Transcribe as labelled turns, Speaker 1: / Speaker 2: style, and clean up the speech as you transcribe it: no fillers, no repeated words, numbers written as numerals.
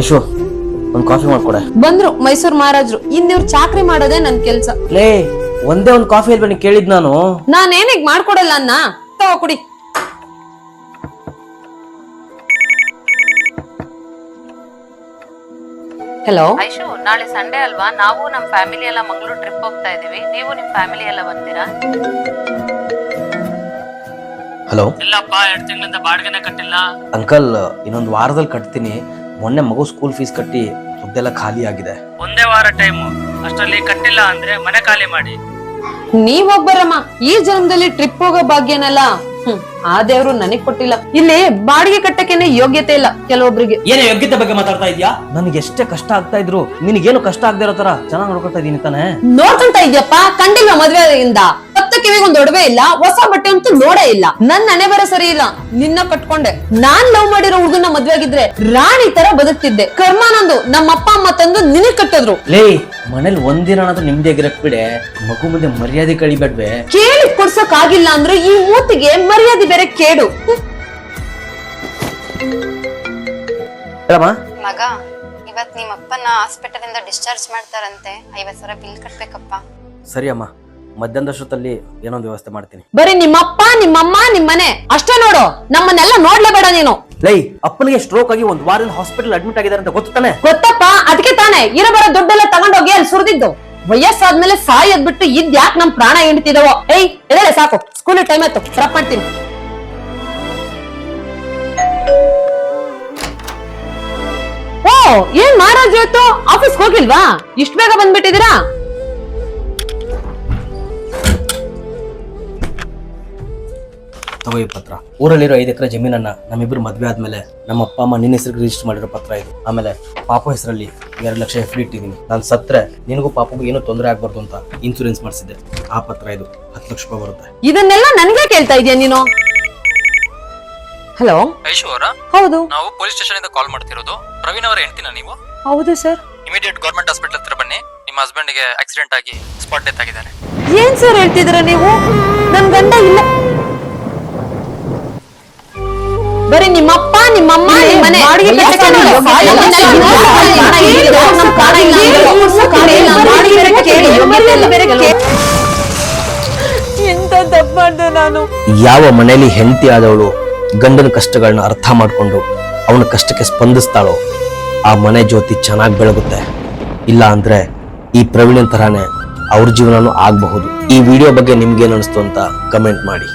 Speaker 1: ಐಶು ಒಂದ್ ಕಾಫಿ ಮಾಡ್ಕೊಡೆ.
Speaker 2: ಬಂದ್ರು ಮೈಸೂರ್ ಮಹಾರಾಜ್ರು. ಇವ್ರು ಚಾಕ್ರಿ ಮಾಡೋದೇ ನನ್ ಕೆಲ್ಸ.
Speaker 1: ಲೇ ಒಂದೇ ಒಂದ್ ಕಾಫಿ ಅಲ್ವಾ ನೀ ಕೇಳಿದ್ ನಾನು.
Speaker 2: ನಾನೇನಿಗ್ ಮಾಡ್ಕೊಡಲ್ಲ ಅನ್ನ. ತಗೋ ಕುಡಿ. ಹಲೋ
Speaker 3: ಐಶು, ನಾಳೆ ಸಂಡೇ ಅಲ್ವಾ? ನಾವು ನಮ್ ಫ್ಯಾಮಿಲಿ ಎಲ್ಲ ಮಂಗಳೂರು ಟ್ರಿಪ್ ಹೋಗ್ತಾ ಇದೀವಿ. ನೀವು ನಿಮ್ ಫ್ಯಾಮಿಲಿ ಎಲ್ಲ ಬರ್ತೀರಾ?
Speaker 1: ಹಲೋ.
Speaker 4: ಇಲ್ಲಪ್ಪ, 2 ತಿಂಗಳಿಂದ ಬಾಡಿಗೆನೆ ಕಟ್ಟಿಲ್ಲ.
Speaker 1: ಅಂಕಲ್, ಇನ್ನೊಂದ್ ವಾರದಲ್ಲಿ ಕಟ್ತೀನಿ. ಮೊನ್ನೆ ಮಗು ಸ್ಕೂಲ್ ಫೀಸ್ ಕಟ್ಟಿ ದುಡ್ಡೆಲ್ಲ ಖಾಲಿ ಆಗಿದೆ.
Speaker 4: ಒಂದೇ ವಾರ ಟೈಮು, ಅಷ್ಟರಲ್ಲಿ ಕಟ್ಟಿಲ್ಲ ಅಂದ್ರೆ ಮನೆ ಖಾಲಿ ಮಾಡಿ.
Speaker 2: ನೀವೊಬ್ಬರಮ್ಮ. ಈ ಜನ್ಮದಲ್ಲಿ ಟ್ರಿಪ್ ಹೋಗೋ ಭಾಗ್ಯನಲ್ಲ ಆ ದೇವ್ರು ನನಗ್ ಕೊಟ್ಟಿಲ್ಲ. ಇಲ್ಲಿ ಬಾಡಿಗೆ ಕಟ್ಟಕ್ಕೇನೆ ಯೋಗ್ಯತೆ ಇಲ್ಲ ಕೆಲವೊಬ್ರಿಗೆ.
Speaker 1: ಏನೇ ಯೋಗ್ಯತೆ ಬಗ್ಗೆ ಮಾತಾಡ್ತಾ ಇದ್ಯಾ? ನನಗೆ ಎಷ್ಟೇ ಕಷ್ಟ ಆಗ್ತಾ ಇದ್ರು ನಿನಗೇನು ಕಷ್ಟ ಆಗದೆ ಇರೋ ತರ ಚೆನ್ನಾಗಿ ನೋಡ್ಕೊತಾ ಇದೀನಿ ತಾನೆ.
Speaker 2: ನೋಡ್ಕೊಂತ ಇದ್ಯಪ್ಪ. ಕಂಡಿಲ್ವಾ ಮದ್ವೆಯಿಂದ? ಹತ್ತ ಕಿವಿಗೆ ಒಂದ್ ಒಡವೆ ಇಲ್ಲ, ಹೊಸ ಬಟ್ಟೆ ಅಂತೂ ನೋಡೇ ಇಲ್ಲ. ನನ್ ಹಣೆ ಬರ ಸರಿ ಇಲ್ಲ. ನಿನ್ನ ಕಟ್ಕೊಂಡೆ. ನಾನ್ ಲವ್ ಮಾಡಿರೋ ಹುಡುಗನ ಮದ್ವೆ ಆಗಿದ್ರೆ ರಾಣಿ ತರ ಬದುಕ್ತಿದ್ದೆ. ಕರ್ಮ ನಂದು. ನಮ್ಮ ಅಪ್ಪ ಅಮ್ಮ ತಂದು ನಿನಗ್ ಕಟ್ಟಿದ್ರು.
Speaker 1: ಲೇ ಮನೇಲಿ ಒಂದಿನ ನಿಮ್ದಿಯಾಗಿರಕ್ ಬಿಡೆ, ಮಗು ಮುಂದೆ ಮರ್ಯಾದೆ ಕಳಿಬೇಡ್ವೆ.
Speaker 2: ಕೇಳಿ ಕೊಡ್ಸಕ್ ಆಗಿಲ್ಲ ಅಂದ್ರೆ ಈ ಮೂತಿಗೆ ಮರ್ಯಾದೆ ಬೇರೆ ಕೇಡು.
Speaker 5: ಮಗ, ಇವತ್ ನಿಮ್ಮ ಅಪ್ಪನ ಹಾಸ್ಪಿಟಲ್ ಇಂದ ಡಿಸ್ಚಾರ್ಜ್ ಮಾಡ್ತಾರಂತೆ. 50,000 ಬಿಲ್ ಕಟ್ಬೇಕಪ್ಪ.
Speaker 1: ಸರಿ ಅಮ್ಮ, ಮಧ್ಯಾಹ್ನದಷ್ಟೊತ್ತಲ್ಲಿ ಏನೊಂದು ವ್ಯವಸ್ಥೆ ಮಾಡ್ತೀನಿ.
Speaker 2: ಬರೀ ನಿಮ್ಮಪ್ಪ ನಿಮ್ಮಮ್ಮ ನಿಮ್ಮನೆ ಅಷ್ಟೇ ನೋಡು. ನಮ್ಮನ್ನೆಲ್ಲ ನೋಡ್ಲೇಬೇಡ ನೀನು.
Speaker 1: ಲೈ ಅಪ್ಪನಿಗೆ ಸ್ಟ್ರೋಕ್ ಆಗಿ 1 ವಾರದಿಂದ ಹಾಸ್ಪಿಟಲ್ ಅಡ್ಮಿಟ್ ಆಗಿದ್ದಾರೆ ಅಂತ ಗೊತ್ತಾನೆ?
Speaker 2: ಗೊತ್ತಪ್ಪ. ಅದಕ್ಕೆ ತಾನೇ ಇರಬರೋ ದುಡ್ಡೆಲ್ಲ ತಗೊಂಡೋಗಿ ಅಲ್ಲಿ ಸುರಿದಿದ್ದು. ವಯಸ್ಸಾದ್ಮೇಲೆ ಸಾಯೋದ್ ಬಿಟ್ಟು ಇದ್ಯಾಕ್ ನಮ್ ಪ್ರಾಣ ಹಿಂಡ್ತಿದವೋ. ಎದಳೆ ಸಾಕು. ಸ್ಕೂಲ್ ಟೈಮ್ ಆಯ್ತು. ಡ್ರಾಪ್ ಮಾಡ್ತೀನಿ. ಓ, ಏನ್ ಮಹಾರಾಜ್ ಇವತ್ತು ಆಫೀಸ್ ಹೋಗಿಲ್ವಾ? ಇಷ್ಟ ಬೇಗ ಬಂದ್ಬಿಟ್ಟಿದ್ದೀರಾ?
Speaker 1: ತಗೋ ಈ ಪತ್ರ. ಊರಲ್ಲಿರೋ 5 ಎಕರೆ ಜಮೀನನ್ನ ನಮ್ಮಿಬ್ರು ಮದ್ವೆ ಆದ್ಮೇಲೆ ನಮ್ಮ ಅಪ್ಪ ಅಮ್ಮ ನಿನ್ನ ಹೆಸರಿಗೆ ರಿಜಿಸ್ಟರ್ ಮಾಡಿರೋ ಪತ್ರ ಇದು. ಆಮೇಲೆ ಪಾಪು ಹೆಸರಲ್ಲಿ 2 ಲಕ್ಷ ಎಫ್ ಡಿ ಇಟ್ಟಿದ್ದೀನಿ. ನಾನು ಸತ್ರೆ ನಿನಗೂ ಪಾಪಗೂ ಏನೂ ತೊಂದರೆ ಆಗ್ಬಾರ್ದು ಅಂತ ಇನ್ಸೂರೆನ್ಸ್ ಮಾಡಿಸಿದ್ದೆ. ಆ ಪತ್ರ ಇದು 10 ಲಕ್ಷ ರೂಪಾಯಿ ಬರುತ್ತೆ.
Speaker 2: ಇದನ್ನೆಲ್ಲ ನನ್ಗೆ ಕೇಳ್ತಾ ಇದೀಯ ನೀನು? ಹಲೋ
Speaker 4: ಐಶು ಅವರ?
Speaker 2: ಹೌದು.
Speaker 4: ನಾವು ಪೊಲೀಸ್ ಸ್ಟೇಷನ್ ಇಂದ ಕಾಲ್ ಮಾಡ್ತಿರೋದು. ಪ್ರವೀಣ್ ಅವರ ಹೆಂಡ್ತಿನಾ ನೀವು?
Speaker 2: ಹೌದು ಸರ್.
Speaker 4: ಇಮಿಡಿಯೇಟ್ ಗವರ್ಮೆಂಟ್ ಹಾಸ್ಪಿಟಲ್ ಹತ್ರ ಬನ್ನಿ. ನಿಮ್ಮ ಹಸ್ಬೆಂಡ್ ಗೆ ಆಕ್ಸಿಡೆಂಟ್ ಆಗಿ ಸ್ಪಾಟ್ ಡೆತ್ ಆಗಿದ್ದಾರೆ.
Speaker 2: ಏನ್ ಸರ್ ಹೇಳ್ತಿದ್ದೀರಾ ನೀವು? ನನ್ ಗಂಡ ಇಲ್ಲ. ಬರೀ ನಿಮ್ಮಪ್ಪ ನಿಮ್ಮಮ್ಮ ನಿಮ್ಮನೆ ಎಂತ ತಪ್ಪು ಮಾಡ್ದೆ ನಾನು.
Speaker 1: ಯಾವ ಮನೆಯಲ್ಲಿ ಹೆಂಡತಿ ಆದವಳು ಗಂಡನ ಕಷ್ಟಗಳನ್ನ ಅರ್ಥ ಮಾಡ್ಕೊಂಡು ಅವನ ಕಷ್ಟಕ್ಕೆ ಸ್ಪಂದಿಸ್ತಾಳೋ ಆ ಮನೆ ಜ್ಯೋತಿ ಚೆನ್ನಾಗಿ ಬೆಳಗುತ್ತೆ. ಇಲ್ಲ ಅಂದ್ರೆ ಈ ಪ್ರವೀಣನ್ ತರಾನೇ ಅವ್ರ ಜೀವನನೂ ಆಗಬಹುದು. ಈ ವಿಡಿಯೋ ಬಗ್ಗೆ ನಿಮ್ಗೇನು ಅನಿಸ್ತು ಅಂತ ಕಮೆಂಟ್ ಮಾಡಿ.